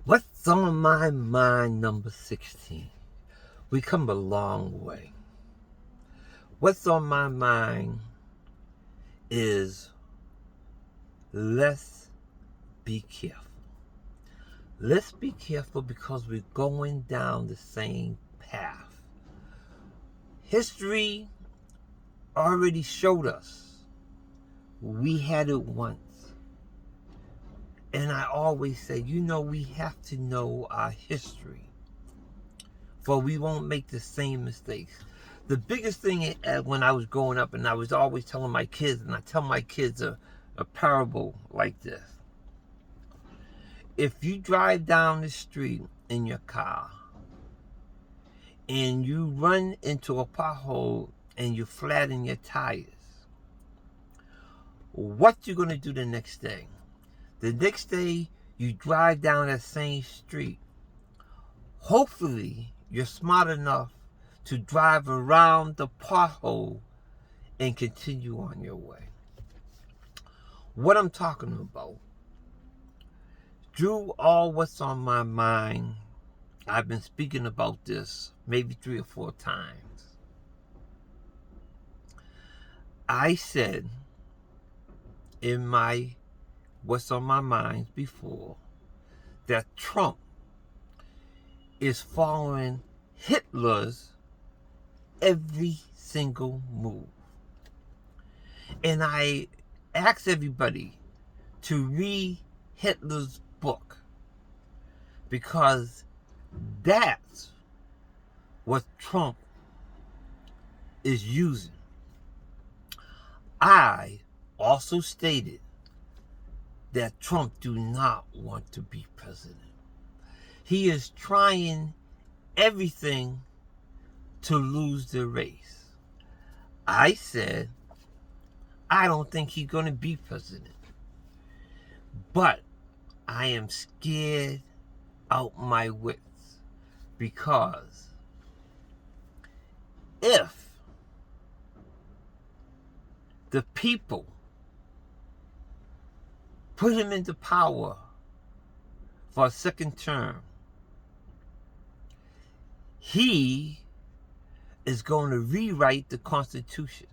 What's on my mind, number 16? We come a long way. What's on my mind is let's be careful. Let's be careful because we're going down the same path. History already showed us we had it once. And I always say, we have to know our history, for we won't make the same mistakes. The biggest thing when I was growing up, and I was always telling my kids, and I tell my kids a parable like this. If you drive down the street in your car and you run into a pothole and you flatten your tires, what you going to do the next day? The next day you drive down that same street. Hopefully you're smart enough to drive around the pothole and continue on your way. What I'm talking about, through all what's on my mind, I've been speaking about this maybe 3 or 4 times. I said in my what's on my mind before that Trump is following Hitler's every single move. And I asked everybody to read Hitler's book, because that's what Trump is using. I also stated that Trump do not want to be president. He is trying everything to lose the race. I said, I don't think he's going to be president. But I am scared out my wits, because if the people put him into power for a second term, he is going to rewrite the Constitution,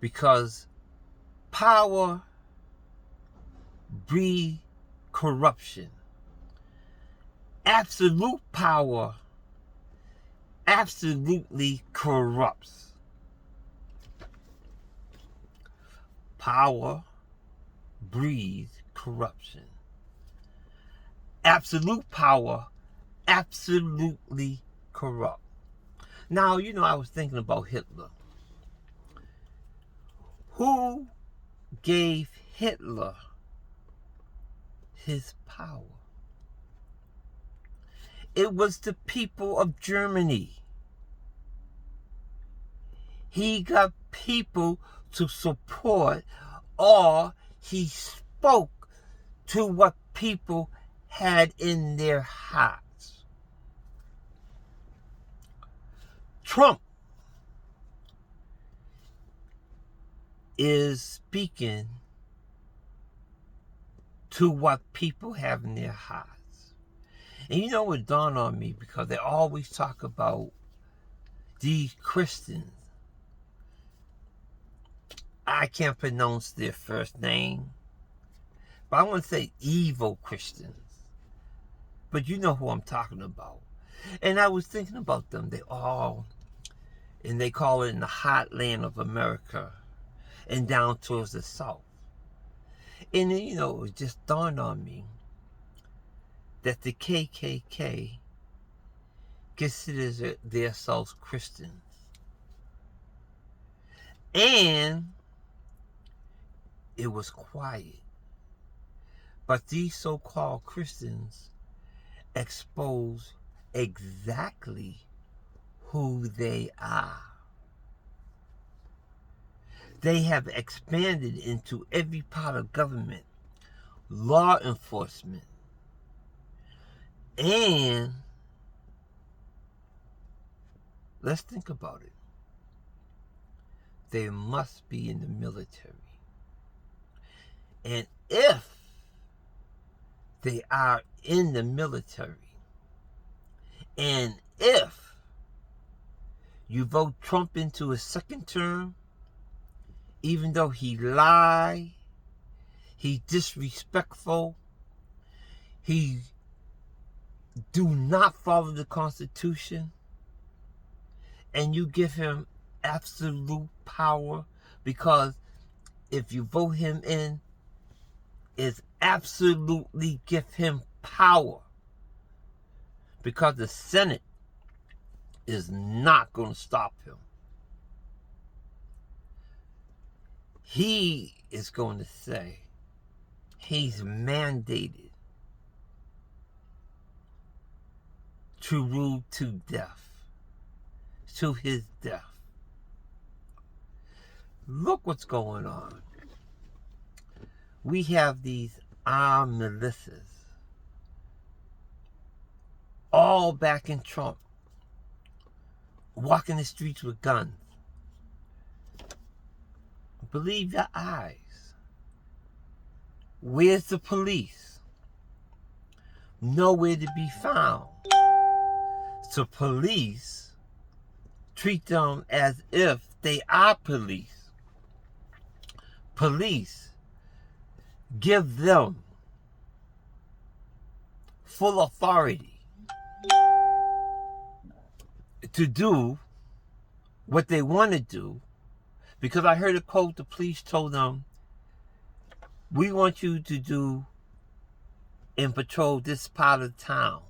because power breeds corruption. Absolute power absolutely corrupts. Power breeds corruption. Absolute power absolutely corrupt. Now, I was thinking about Hitler. Who gave Hitler his power? It was the people of Germany. He got people to support, or he spoke to what people had in their hearts. Trump is speaking to what people have in their hearts. And what dawned on me, because they always talk about these Christians. I can't pronounce their first name, but I want to say evil Christians. But you know who I'm talking about. And I was thinking about them. They call it in the heartland of America and down towards the south. And it just dawned on me that the KKK considers themselves Christians. And it was quiet. But these so-called Christians expose exactly who they are. They have expanded into every part of government, law enforcement, and let's think about it. They must be in the military. And if They are in the military. And if you vote Trump into a second term, even though he lied, he disrespectful, he do not follow the Constitution, and you give him absolute power, because if you vote him in, it's absolutely give him power, because the Senate is not going to stop him. He is going to say he's mandated to rule to death, to his death. Look what's going on. We have these armed militias all backing Trump, walking the streets with guns. Believe your eyes. Where's the police? Nowhere to be found. So police treat them as if they are police. Police give them full authority to do what they want to do, because I heard a quote, the police told them, we want you to do and patrol this part of town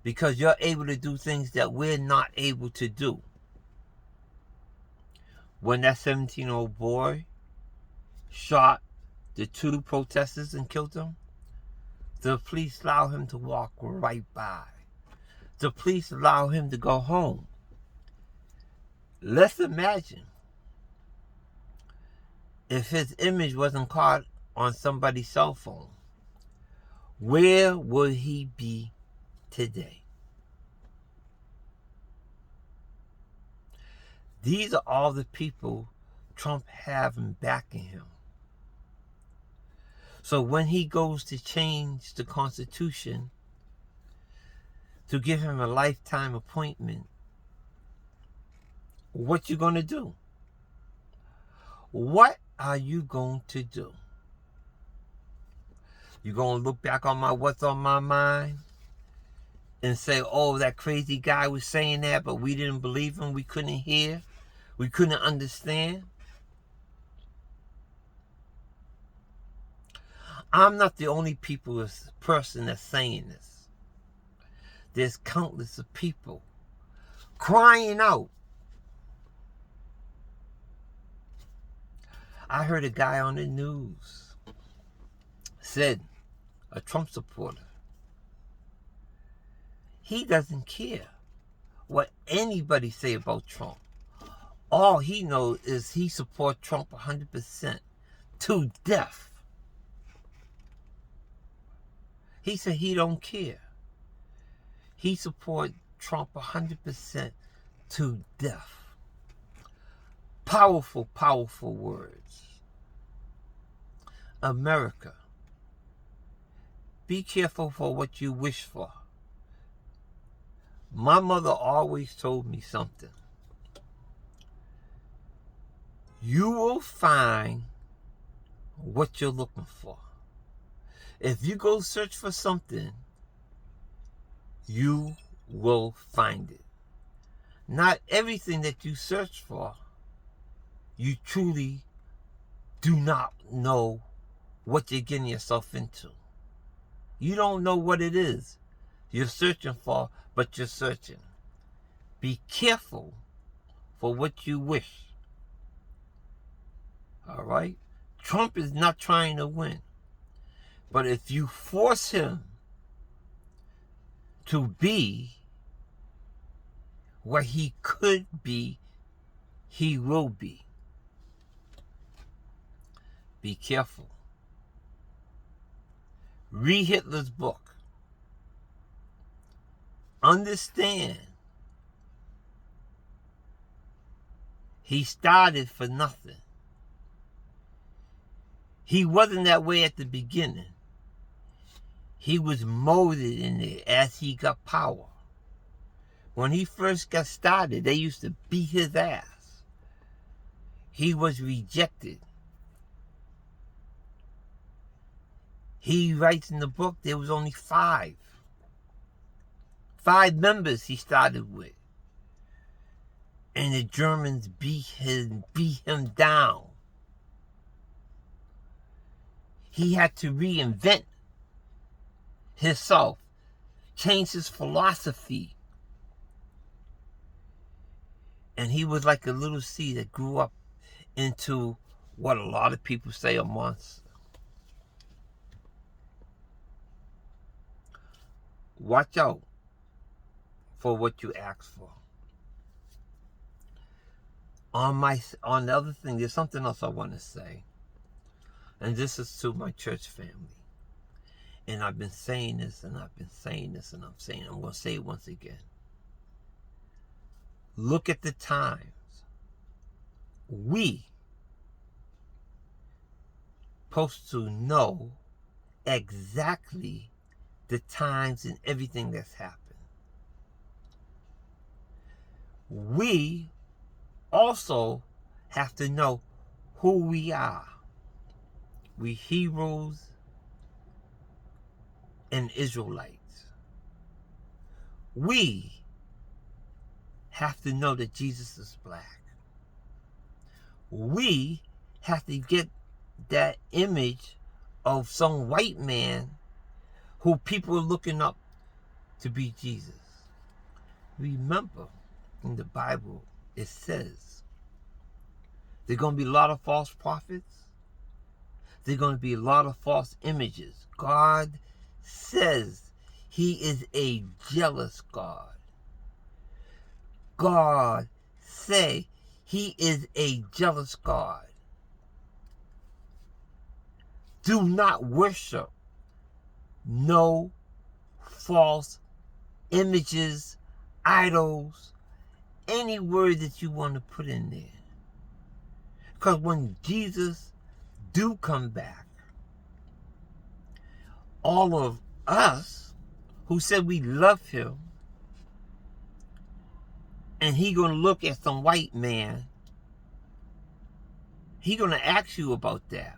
because you're able to do things that we're not able to do. When that 17-year-old boy shot the 2 protesters and killed them, the police allowed him to walk right by. The police allowed him to go home. Let's imagine if his image wasn't caught on somebody's cell phone. Where would he be today? These are all the people Trump having backing him. So when he goes to change the Constitution to give him a lifetime appointment, what you going to do? What are you going to do? You going to look back on what's on my mind and say, oh, that crazy guy was saying that, but we didn't believe him, we couldn't hear, we couldn't understand? I'm not the only person that's saying this. There's countless of people crying out. I heard a guy on the news said, a Trump supporter, he doesn't care what anybody say about Trump. All he knows is he supports Trump 100% to death. He said he don't care. He supports Trump 100% to death. Powerful, powerful words. America, be careful for what you wish for. My mother always told me something. You will find what you're looking for. If you go search for something, you will find it. Not everything that you search for, you truly do not know what you're getting yourself into. You don't know what it is you're searching for, but you're searching. Be careful for what you wish. All right? Trump is not trying to win. But if you force him to be what he could be, he will be. Be careful. Read Hitler's book. Understand. He started for nothing. He wasn't that way at the beginning. He was molded in it as he got power. When he first got started, they used to beat his ass. He was rejected. He writes in the book there was only five members he started with. And the Germans beat him down. He had to reinvent himself, change his philosophy. And he was like a little seed that grew up into what a lot of people say a monster. Watch out for what you ask for. On the other thing, there's something else I want to say. And this is to my church family. And I've been saying this, and I've been saying this, and I'm going to say it once again. Look at the times. We supposed to know exactly the times and everything that's happened. We also have to know who we are. We Hebrews and Israelites. We have to know that Jesus is black. We have to get that image of some white man who people are looking up to be Jesus. Remember, in the Bible, it says there are going to be a lot of false prophets. There are going to be a lot of false images. God says he is a jealous God. God say he is a jealous God. Do not worship no false images, idols, any word that you want to put in there. Because when Jesus do come back, all of us who said we love him, and he going to look at some white man, he going to ask you about that.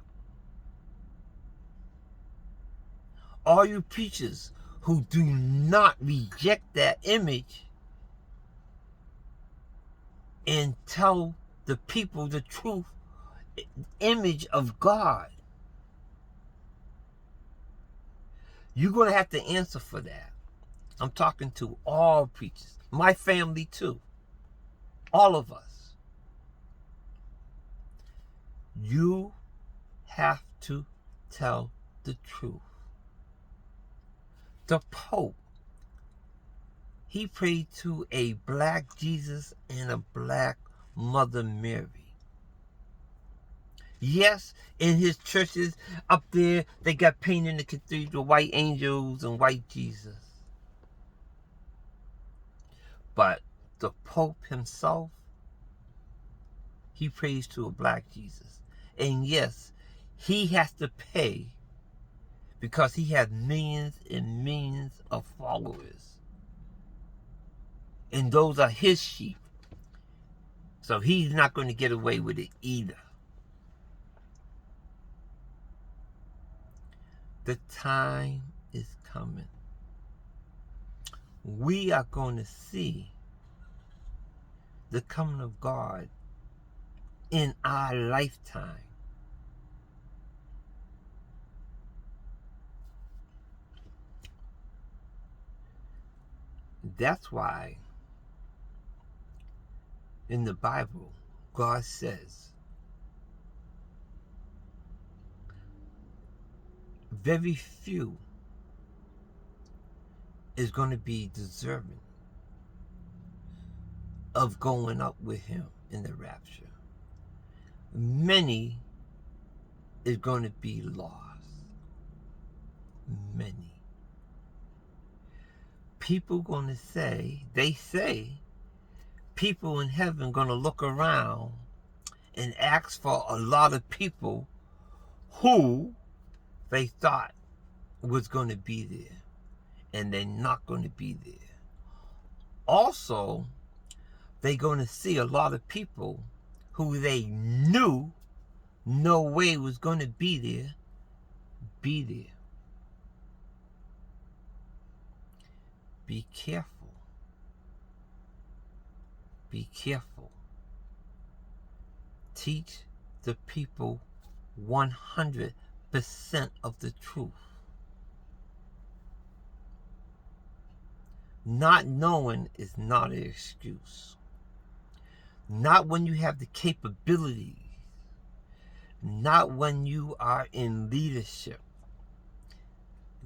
All you preachers who do not reject that image and tell the people the truth, image of God, you're going to have to answer for that. I'm talking to all preachers, my family too, all of us. You have to tell the truth. The Pope, he prayed to a black Jesus and a black Mother Mary. Yes, in his churches up there, they got painted in the cathedral white angels and white Jesus. But the Pope himself, he prays to a black Jesus. And yes, he has to pay because he has millions and millions of followers. And those are his sheep. So he's not going to get away with it either. The time is coming. We are going to see the coming of God in our lifetime. That's why in the Bible, God says, very few is going to be deserving of going up with him in the rapture. Many is going to be lost. Many. People going to say, they say, people in heaven going to look around and ask for a lot of people who they thought was going to be there, and they're not going to be there. Also, they're going to see a lot of people who they knew no way was going to be there. Be careful. Be careful. Teach the people 100% of the truth. Not knowing is not an excuse. Not when you have the capabilities. Not when you are in leadership.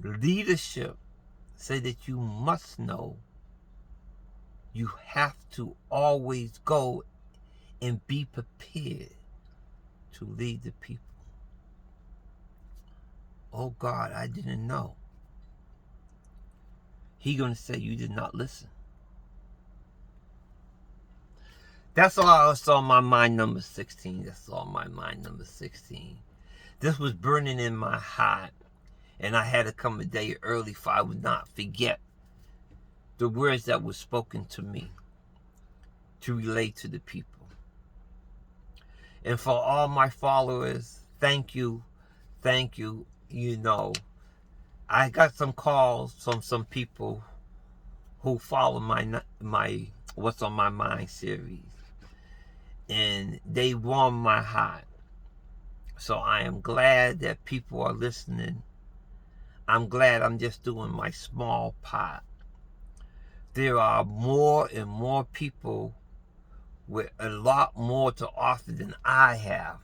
Leadership say that you must know. You have to always go and be prepared to lead the people. Oh God, I didn't know. He gonna say you did not listen. That's all that's on my mind, number 16. That's all my mind, number 16. This was burning in my heart, and I had to come a day early so I would not forget the words that were spoken to me to relate to the people. And for all my followers, thank you. You know, I got some calls from some people who follow my What's on My Mind series, and they warm my heart. So I am glad that people are listening. I'm glad I'm just doing my small part. There are more and more people with a lot more to offer than I have.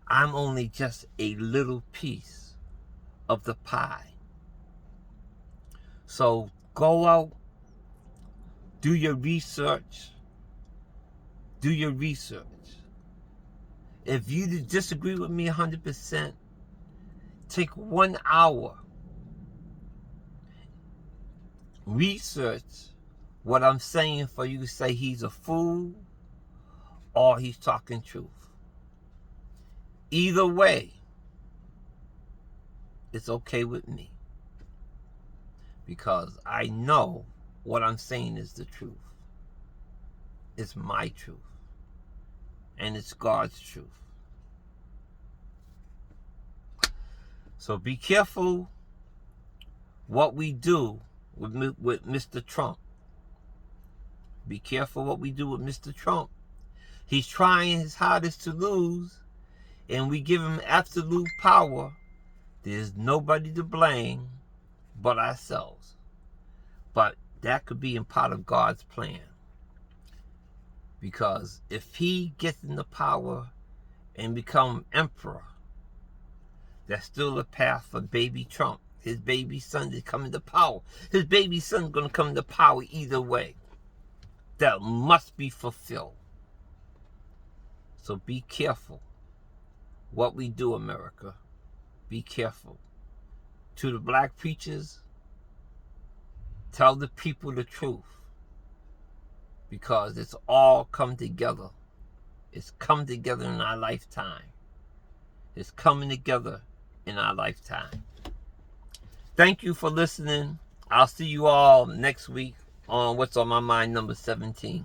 I'm only just a little piece of the pie. So go out, do your research. Do your research. If you disagree with me 100%, take 1 hour. Research what I'm saying for you to say he's a fool or he's talking truth. Either way, it's okay with me, because I know what I'm saying is the truth. It's my truth. And it's God's truth. So be careful what we do with Mr. Trump. Be careful what we do with Mr. Trump. He's trying his hardest to lose, and we give him absolute power. There's nobody to blame but ourselves. But that could be in part of God's plan. Because if he gets in the power and become emperor, that's still a path for baby Trump. His baby son is coming to power. His baby son's going to come to power either way. That must be fulfilled. So be careful what we do, America. Be careful. To the black preachers, tell the people the truth. Because it's all come together. It's come together in our lifetime. It's coming together in our lifetime. Thank you for listening. I'll see you all next week on What's on My Mind, number 17.